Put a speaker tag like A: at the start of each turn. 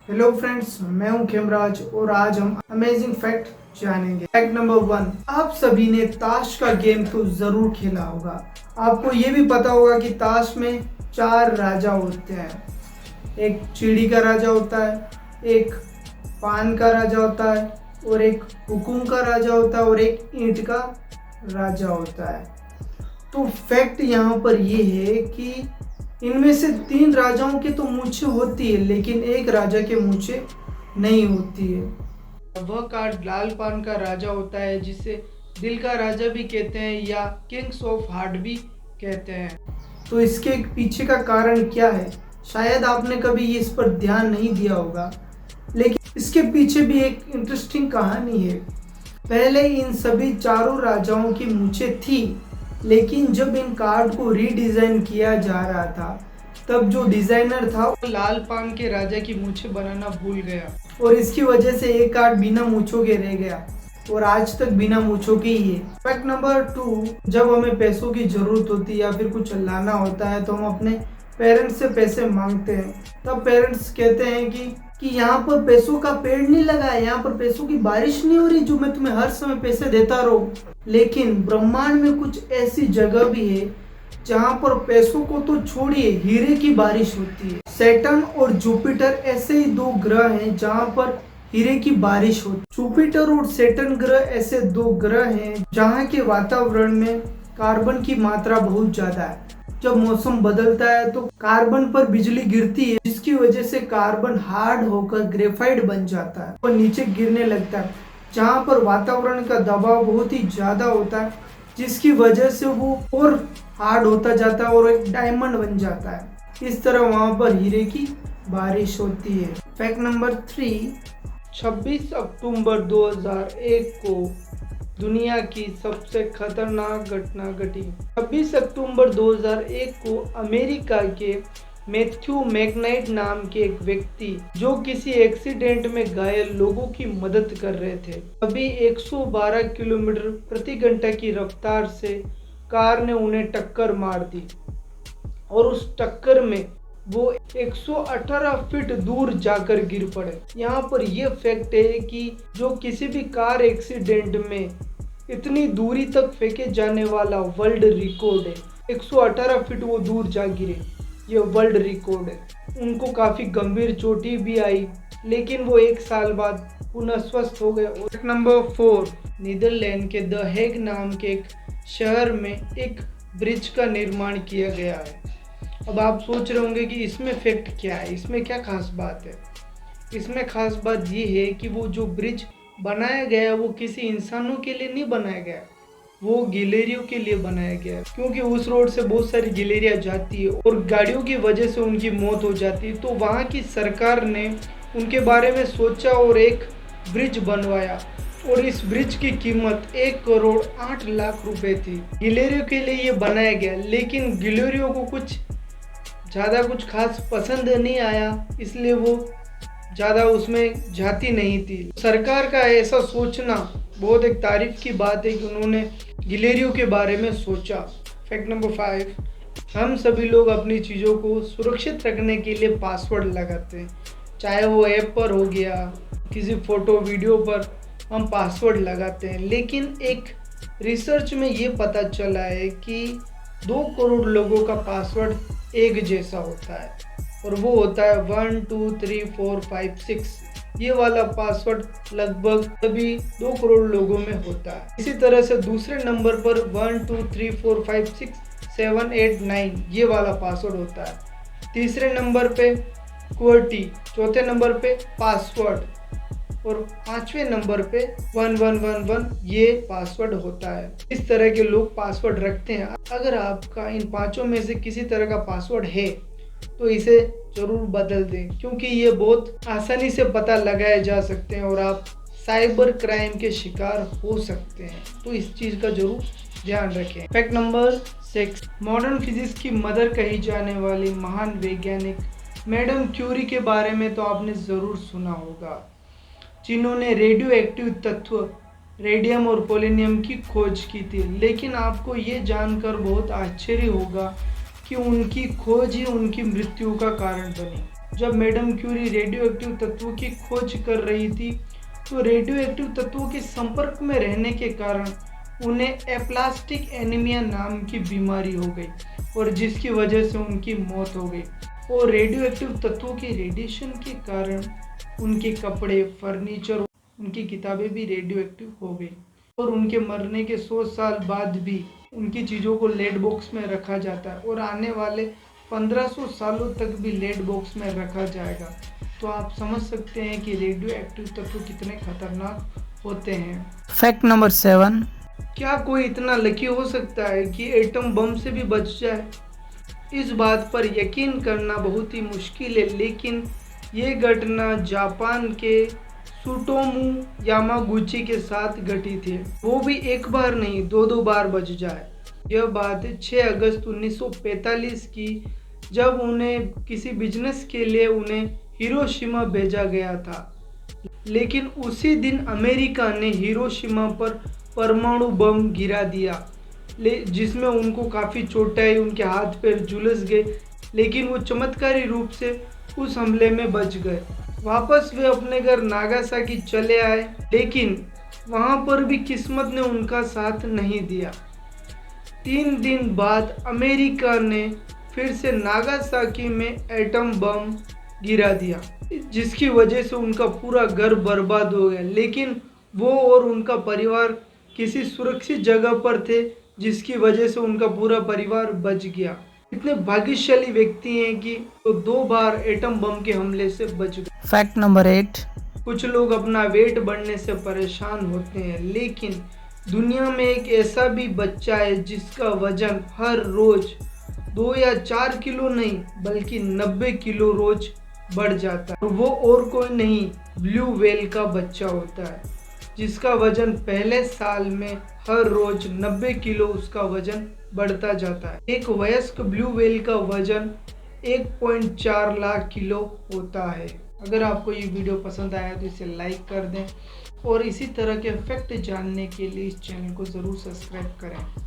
A: Hello friends, मैं हूं खेमराज और आज हम अमेजिंग फैक्ट जानेंगे। फैक्ट नंबर 1, आप सभी ने ताश का गेम तो जरूर खेला होगा। आपको ये भी पता होगा कि ताश में 4 राजा होते हैं। एक चिड़ी का राजा होता है, एक पान का राजा होता है, और एक हुकुम का राजा होता है, और एक ईंट का राजा होता है। तो फैक्ट यहाँ पर ये है कि इनमें से 3 राजाओं की तो मूछें होती है, लेकिन एक राजा के मूछें नहीं होती है। वह कार्ड लाल पान का राजा होता है, जिसे दिल का राजा भी कहते हैं या किंग्स ऑफ हार्ट भी कहते हैं। तो इसके पीछे का कारण क्या है, शायद आपने कभी इस पर ध्यान नहीं दिया होगा, लेकिन इसके पीछे भी एक इंटरेस्टिंग कहानी है। पहले इन सभी चारों राजाओं की मूछें थी, लेकिन जब इन कार्ड को रीडिजाइन किया जा रहा था, तब जो डिजाइनर था वो लाल पान के राजा की मूछें बनाना भूल गया, और इसकी वजह से एक कार्ड बिना मूछों के रह गया और आज तक बिना मूछों के ही है। फैक्ट नंबर 2, जब हमें पैसों की जरूरत होती है या फिर कुछ लाना होता है तो हम अपने पेरेंट्स से पैसे मांगते हैं। तब पेरेंट्स कहते हैं कि यहाँ पर पैसों का पेड़ नहीं लगा है, यहाँ पर पैसों की बारिश नहीं हो रही जो मैं तुम्हें हर समय पैसे देता रहूं। लेकिन ब्रह्मांड में कुछ ऐसी जगह भी है जहाँ पर पैसों को तो छोड़िए, हीरे की बारिश होती है। सैटर्न और जुपिटर ऐसे ही 2 ग्रह हैं जहाँ पर हीरे की बारिश होती है। जुपिटर और सैटर्न ग्रह ऐसे 2 ग्रह हैं जहाँ के वातावरण में कार्बन की मात्रा बहुत ज्यादा है। जब मौसम बदलता है तो कार्बन पर बिजली गिरती है, जिसकी वजह से कार्बन हार्ड होकर ग्रेफाइट बन जाता है और नीचे गिरने लगता है, जहाँ पर वातावरण का दबाव बहुत ही ज्यादा होता है, जिसकी वजह से वो और हार्ड होता जाता है और एक डायमंड बन जाता है। इस तरह वहां पर हीरे की बारिश होती है। फैक्ट नंबर 3, 26 अक्टूबर 2001 को दुनिया की सबसे खतरनाक घटना घटी। 26 अक्टूबर 2001 को अमेरिका के मैथ्यू मैकनाइट नाम के एक व्यक्ति, जो किसी एक्सीडेंट में घायल लोगों की मदद कर रहे थे, अभी 112 किलोमीटर प्रति घंटा की रफ्तार से कार ने उन्हें टक्कर मार दी और उस टक्कर में वो 118 फीट दूर जाकर गिर पड़े। यहाँ पर यह फैक्ट है कि जो किसी भी कार एक्सीडेंट में इतनी दूरी तक फेंके जाने वाला वर्ल्ड रिकॉर्ड है। 118 फीट वो दूर जा गिरे, ये वर्ल्ड रिकॉर्ड है। उनको काफ़ी गंभीर चोटी भी आई, लेकिन वो 1 साल बाद पुनः स्वस्थ हो गए। फैक्ट नंबर 4, नीदरलैंड के द हेग नाम के एक शहर में एक ब्रिज का निर्माण किया गया है। अब आप सोच रहे होंगे कि इसमें फैक्ट क्या है, इसमें क्या खास बात है। इसमें खास बात ये है कि वो जो ब्रिज बनाया गया वो किसी इंसानों के लिए नहीं बनाया गया, वो गिलेरियों के लिए बनाया गया है। क्योंकि उस रोड से बहुत सारी गिलेरिया जाती है और गाड़ियों की वजह से उनकी मौत हो जाती है, तो वहाँ की सरकार ने उनके बारे में सोचा और एक ब्रिज बनवाया, और इस ब्रिज की कीमत 1 करोड़ 8 लाख रुपए थी। गिलेरियों के लिए ये बनाया गया, लेकिन गिलेरियों को ज़्यादा कुछ खास पसंद नहीं आया, इसलिए वो ज़्यादा उसमें जाती नहीं थी। सरकार का ऐसा सोचना बहुत एक तारीफ की बात है कि उन्होंने गिलेरियों के बारे में सोचा। फैक्ट नंबर 5, हम सभी लोग अपनी चीज़ों को सुरक्षित रखने के लिए पासवर्ड लगाते हैं, चाहे वो ऐप पर हो गया, किसी फोटो वीडियो पर हम पासवर्ड लगाते हैं। लेकिन एक रिसर्च में ये पता चला है कि 2 करोड़ लोगों का पासवर्ड एक जैसा होता है, और वो होता है 1 2 3 4 5 6। ये वाला पासवर्ड लगभग सभी 2 करोड़ लोगों में होता है। इसी तरह से दूसरे नंबर पर 1 2 3 4 5 6 7 8 9 ये वाला पासवर्ड होता है। तीसरे नंबर पे QWERTY, चौथे नंबर पे पासवर्ड, और 5वें नंबर पे 1111 ये पासवर्ड होता है। इस तरह के लोग पासवर्ड रखते हैं। अगर आपका इन 5 में से किसी तरह का पासवर्ड है तो इसे जरूर बदल दें, क्योंकि ये बहुत आसानी से पता लगाए जा सकते हैं और आप साइबर क्राइम के शिकार हो सकते हैं। तो इस चीज़ का जरूर ध्यान रखें। फैक्ट नंबर 6, मॉडर्न फिजिक्स की मदर कही जाने वाली महान वैज्ञानिक मैडम क्यूरी के बारे में तो आपने ज़रूर सुना होगा, जिन्होंने रेडियो एक्टिव तत्व रेडियम और पोलोनियम की खोज की थी। लेकिन आपको ये जानकर बहुत आश्चर्य होगा कि उनकी खोज ही उनकी मृत्यु का कारण बनी। जब मैडम क्यूरी रेडियो एक्टिव तत्वों की खोज कर रही थी तो रेडियो एक्टिव तत्वों के संपर्क में रहने के कारण उन्हें एप्लास्टिक एनीमिया नाम की बीमारी हो गई और जिसकी वजह से उनकी मौत हो गई। और रेडियो एक्टिव तत्वों के रेडिएशन के कारण उनके कपड़े, फर्नीचर, उनकी किताबें भी रेडियो एक्टिव हो गई और उनके मरने के 100 साल बाद भी उनकी चीज़ों को लेड बॉक्स में रखा जाता है और आने वाले 1500 सालों तक भी लेड बॉक्स में रखा जाएगा। तो आप समझ सकते हैं कि रेडियो एक्टिव तत्व कितने खतरनाक होते हैं। फैक्ट नंबर 7, क्या कोई इतना लकी हो सकता है कि एटम बम से भी बच जाए? इस बात पर यकीन करना बहुत ही मुश्किल है, लेकिन ये घटना जापान के सुटोमू यामागुची के साथ घटी थी। वो भी एक बार नहीं, दो बार बच जाए। यह बात 6 अगस्त 1945 की, जब उन्हें किसी बिजनेस के लिए उन्हें हिरोशिमा भेजा गया था। लेकिन उसी दिन अमेरिका ने हिरोशिमा पर परमाणु बम गिरा दिया, जिसमें उनको काफ़ी चोटें आई, उनके हाथ पैर झुलस गए, लेकिन वो चमत्कारी रूप से उस हमले में बच गए। वापस वे अपने घर नागासाकी चले आए, लेकिन वहाँ पर भी किस्मत ने उनका साथ नहीं दिया। 3 दिन बाद अमेरिका ने फिर से नागासाकी में एटम बम गिरा दिया, जिसकी वजह से उनका पूरा घर बर्बाद हो गया। लेकिन वो और उनका परिवार किसी सुरक्षित जगह पर थे, जिसकी वजह से उनका पूरा परिवार बच गया। इतने भाग्यशाली व्यक्ति हैं कि वो 2 बार एटम बम के हमले से बच गए। फैक्ट नंबर 8, कुछ लोग अपना वेट बढ़ने से परेशान होते हैं, लेकिन दुनिया में एक ऐसा भी बच्चा है जिसका वजन हर रोज 2 या 4 किलो नहीं बल्कि 90 किलो रोज बढ़ जाता है। वो और कोई नहीं, ब्लू व्हेल का बच्चा होता है, जिसका वजन पहले साल में हर रोज 90 किलो उसका वजन बढ़ता जाता है। एक वयस्क ब्लू व्हेल का वजन 1.4 लाख किलो होता है। अगर आपको ये वीडियो पसंद आया तो इसे लाइक कर दें और इसी तरह के फैक्ट जानने के लिए इस चैनल को ज़रूर सब्सक्राइब करें।